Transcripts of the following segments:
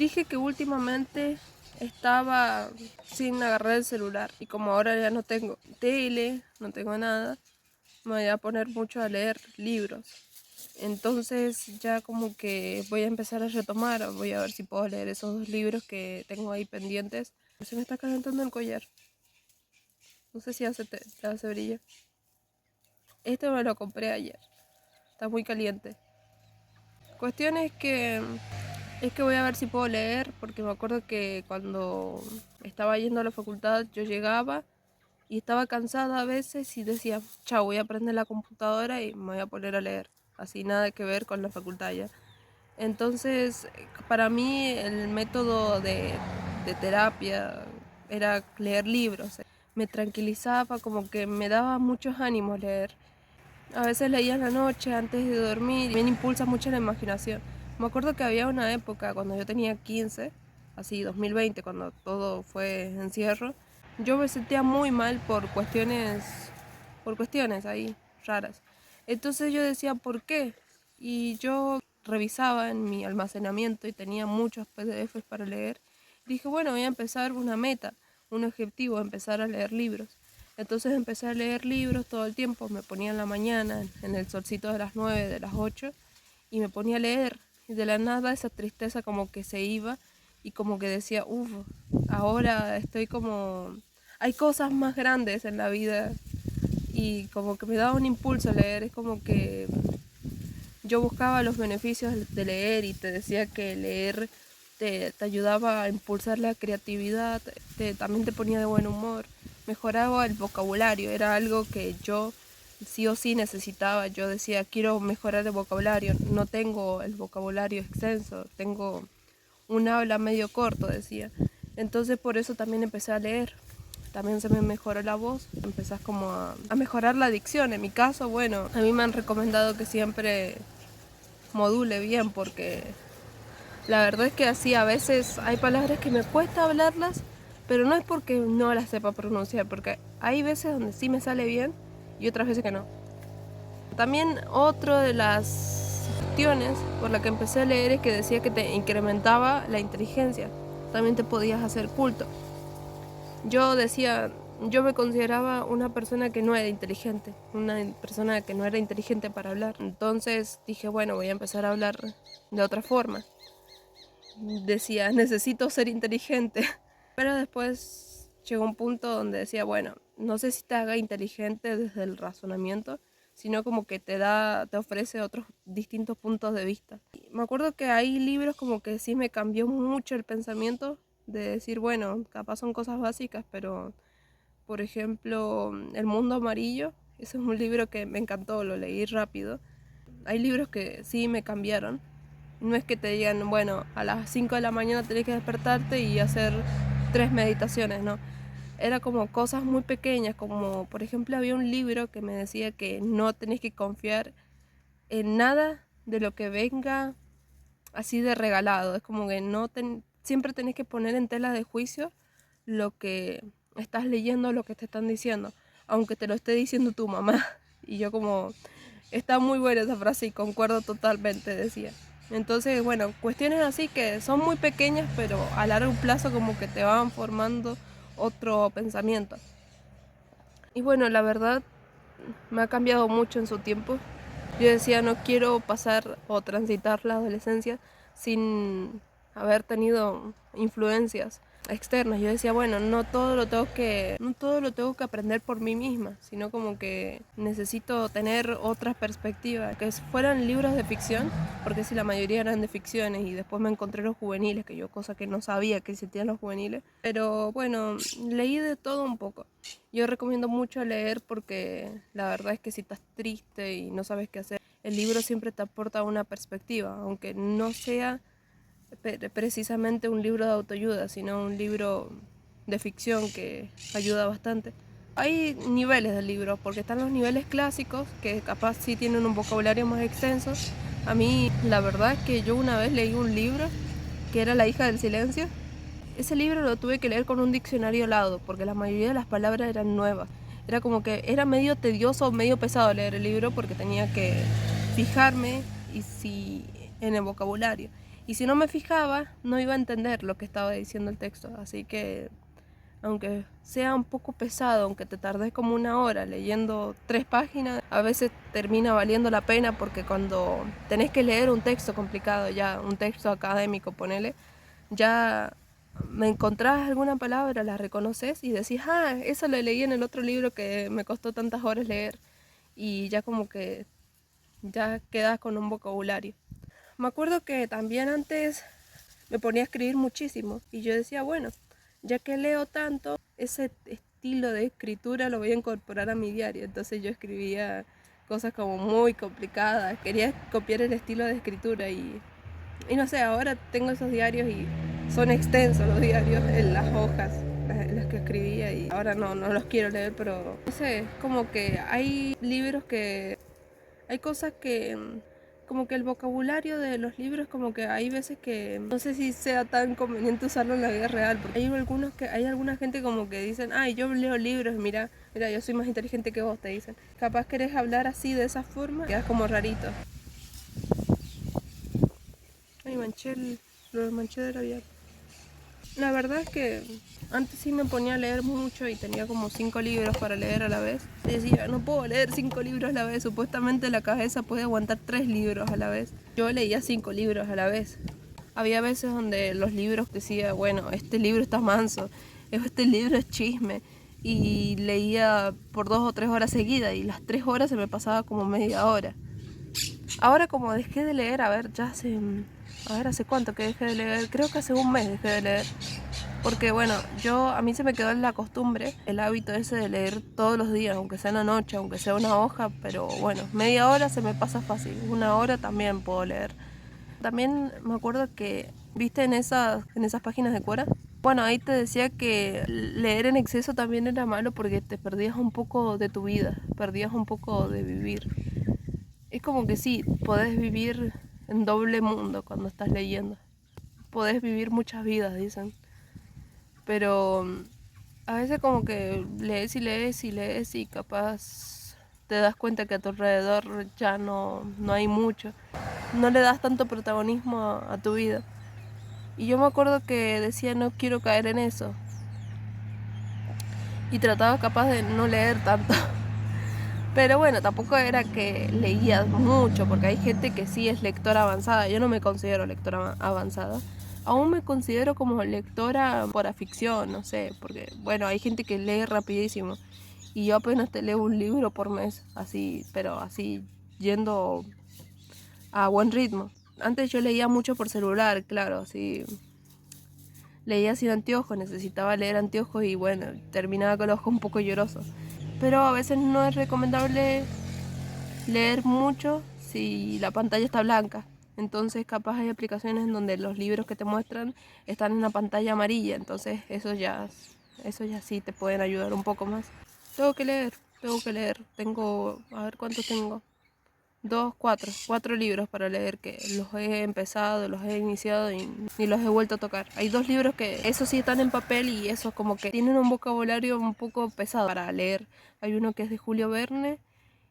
Dije que últimamente estaba sin agarrar el celular y como ahora ya no tengo tele, no tengo nada, me voy a poner mucho a leer libros. Entonces ya como que voy a empezar a retomar, voy a ver si puedo leer esos 2 libros que tengo ahí pendientes. Se me está calentando el collar, no sé si te hace brillo. Este me lo compré ayer, está muy caliente. Cuestión es que voy a ver si puedo leer, porque me acuerdo que cuando estaba yendo a la facultad yo llegaba y estaba cansada a veces y decía, chao, voy a prender la computadora y me voy a poner a leer. Así nada que ver con la facultad ya. Entonces, para mí el método de terapia era leer libros. Me tranquilizaba, como que me daba muchos ánimos leer. A veces leía en la noche antes de dormir y me impulsa mucho la imaginación. Me acuerdo que había una época cuando yo tenía 15, así 2020, cuando todo fue encierro, yo me sentía muy mal por cuestiones ahí raras. Entonces yo decía, ¿por qué? Y yo revisaba en mi almacenamiento y tenía muchos PDFs para leer. Dije, bueno, voy a empezar una meta, un objetivo, empezar a leer libros. Entonces empecé a leer libros todo el tiempo, me ponía en la mañana, en el solcito de las 9, de las 8, y me ponía a leer. Y de la nada esa tristeza como que se iba y como que decía, uff, ahora estoy como... Hay cosas más grandes en la vida y como que me daba un impulso a leer, es como que yo buscaba los beneficios de leer y te decía que leer te ayudaba a impulsar la creatividad, también te ponía de buen humor, mejoraba el vocabulario, era algo que yo sí o sí necesitaba. Yo decía, quiero mejorar el vocabulario, no tengo el vocabulario extenso, tengo un habla medio corto, decía. Entonces por eso también empecé a leer. También se me mejoró la voz, empezás como a mejorar la dicción. En mi caso, bueno, a mí me han recomendado que siempre module bien porque la verdad es que así a veces hay palabras que me cuesta hablarlas, pero no es porque no las sepa pronunciar, porque hay veces donde sí me sale bien y otras veces que no. También otra de las cuestiones por la que empecé a leer es que decía que te incrementaba la inteligencia, también te podías hacer culto. Yo decía, yo me consideraba una persona que no era inteligente, una persona que no era inteligente para hablar. Entonces dije, bueno, voy a empezar a hablar de otra forma. Decía, necesito ser inteligente. Pero después llegó un punto donde decía, bueno, no sé si te haga inteligente desde el razonamiento, sino como que te ofrece otros distintos puntos de vista. Me acuerdo que hay libros como que sí me cambió mucho el pensamiento de decir, bueno, capaz son cosas básicas, pero por ejemplo, El Mundo Amarillo, ese es un libro que me encantó, lo leí rápido. Hay libros que sí me cambiaron. No es que te digan, bueno, a las 5 de la mañana tenés que despertarte y hacer 3 meditaciones, no. Era como cosas muy pequeñas, como por ejemplo había un libro que me decía que no tenés que confiar en nada de lo que venga así de regalado. Es como que siempre tenés que poner en tela de juicio lo que estás leyendo, lo que te están diciendo, aunque te lo esté diciendo tu mamá. Y yo como, está muy buena esa frase y concuerdo totalmente, decía. Entonces, bueno, cuestiones así que son muy pequeñas, pero a largo plazo como que te van formando otro pensamiento. Y bueno, la verdad me ha cambiado mucho en su tiempo. Yo decía, no quiero pasar o transitar la adolescencia sin haber tenido influencias externas. Yo decía, bueno, no todo lo tengo que aprender por mí misma, sino como que necesito tener otras perspectivas, que fueran libros de ficción, porque si la mayoría eran de ficciones y después me encontré los juveniles, que yo cosa que no sabía que existían los juveniles. Pero bueno, leí de todo un poco. Yo recomiendo mucho leer porque la verdad es que si estás triste y no sabes qué hacer, el libro siempre te aporta una perspectiva, aunque no sea precisamente un libro de autoayuda, sino un libro de ficción que ayuda bastante. Hay niveles del libro, porque están los niveles clásicos, que capaz sí tienen un vocabulario más extenso. A mí, la verdad es que yo una vez leí un libro que era La hija del silencio. Ese libro lo tuve que leer con un diccionario al lado, porque la mayoría de las palabras eran nuevas. Era como que era medio tedioso, medio pesado leer el libro, porque tenía que fijarme en el vocabulario. Y si no me fijaba, no iba a entender lo que estaba diciendo el texto. Así que, aunque sea un poco pesado, aunque te tardes como 1 hora leyendo 3 páginas, a veces termina valiendo la pena, porque cuando tenés que leer un texto complicado, ya un texto académico, ponele, ya me encontrás alguna palabra, la reconoces y decís, ah, eso lo leí en el otro libro que me costó tantas horas leer. Y ya como que ya quedas con un vocabulario. Me acuerdo que también antes me ponía a escribir muchísimo y yo decía, bueno, ya que leo tanto, ese estilo de escritura lo voy a incorporar a mi diario. Entonces yo escribía cosas como muy complicadas, quería copiar el estilo de escritura y no sé, ahora tengo esos diarios y son extensos los diarios en las hojas en las que escribía, y ahora no los quiero leer, pero no sé, como que hay libros que hay cosas que como que el vocabulario de los libros, como que hay veces que no sé si sea tan conveniente usarlo en la vida real, porque hay alguna gente como que dicen, ay, yo leo libros, mira, yo soy más inteligente que vos, te dicen. Capaz querés hablar así de esa forma, quedas como rarito. Ay, lo manché de labial. La verdad es que antes sí me ponía a leer mucho y tenía como 5 libros para leer a la vez. Decía, no puedo leer 5 libros a la vez, supuestamente la cabeza puede aguantar 3 libros a la vez. Yo leía 5 libros a la vez. Había veces donde los libros decía, bueno, este libro está manso, este libro es chisme. Y leía por 2 o 3 horas seguidas y las 3 horas se me pasaba como media hora. Ahora como dejé de leer, ¿hace cuánto que dejé de leer? Creo que hace un mes dejé de leer. Porque bueno, a mí se me quedó en la costumbre, el hábito ese de leer todos los días, aunque sea en la noche, aunque sea una hoja, pero bueno, media hora se me pasa fácil, 1 hora también puedo leer. También me acuerdo que, ¿viste en esas páginas de Quora? Bueno, ahí te decía que leer en exceso también era malo porque te perdías un poco de tu vida, perdías un poco de vivir. Es como que sí, podés vivir en doble mundo cuando estás leyendo. Podés vivir muchas vidas, dicen. Pero a veces como que lees y lees y lees y capaz te das cuenta que a tu alrededor ya no hay mucho. No le das tanto protagonismo a tu vida. Y yo me acuerdo que decía, no quiero caer en eso. Y trataba capaz de no leer tanto. Pero bueno, tampoco era que leía mucho, porque hay gente que sí es lectora avanzada. Yo no me considero lectora avanzada. Aún me considero como lectora por afición, no sé, porque bueno, hay gente que lee rapidísimo. Y yo apenas te leo un libro por mes, así, pero así, yendo a buen ritmo. Antes yo leía mucho por celular, claro, así. Leía sin anteojos, necesitaba leer anteojos y bueno, terminaba con los ojos un poco llorosos. Pero a veces no es recomendable leer mucho si la pantalla está blanca. Entonces capaz hay aplicaciones en donde los libros que te muestran están en una pantalla amarilla. Entonces eso ya sí te pueden ayudar un poco más. Tengo que leer. Tengo, a ver cuántos tengo. 4 libros para leer que los he empezado, los he iniciado y ni los he vuelto a tocar. Hay 2 libros que esos sí están en papel y esos como que tienen un vocabulario un poco pesado para leer. Hay uno que es de Julio Verne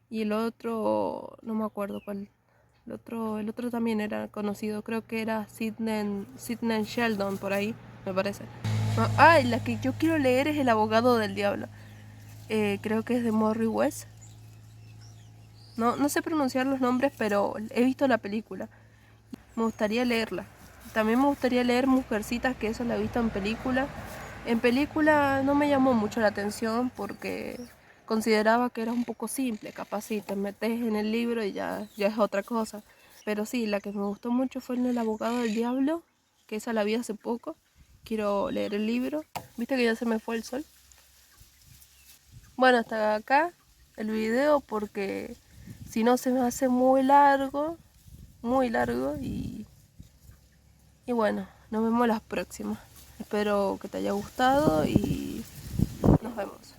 y el otro, no me acuerdo cuál. El otro también era conocido, creo que era Sidney Sheldon, por ahí, me parece. Y la que yo quiero leer es El abogado del diablo. Creo que es de Morrie West. No sé pronunciar los nombres, pero he visto la película. Me gustaría leerla. También me gustaría leer Mujercitas, que eso la he visto en película. En película no me llamó mucho la atención porque consideraba que era un poco simple. Capaz si te metes en el libro y ya es otra cosa. Pero sí, la que me gustó mucho fue El abogado del diablo, que esa la vi hace poco. Quiero leer el libro. ¿Viste que ya se me fue el sol? Bueno, hasta acá el video porque si no se me hace muy largo y bueno, nos vemos las próximas. Espero que te haya gustado y nos vemos.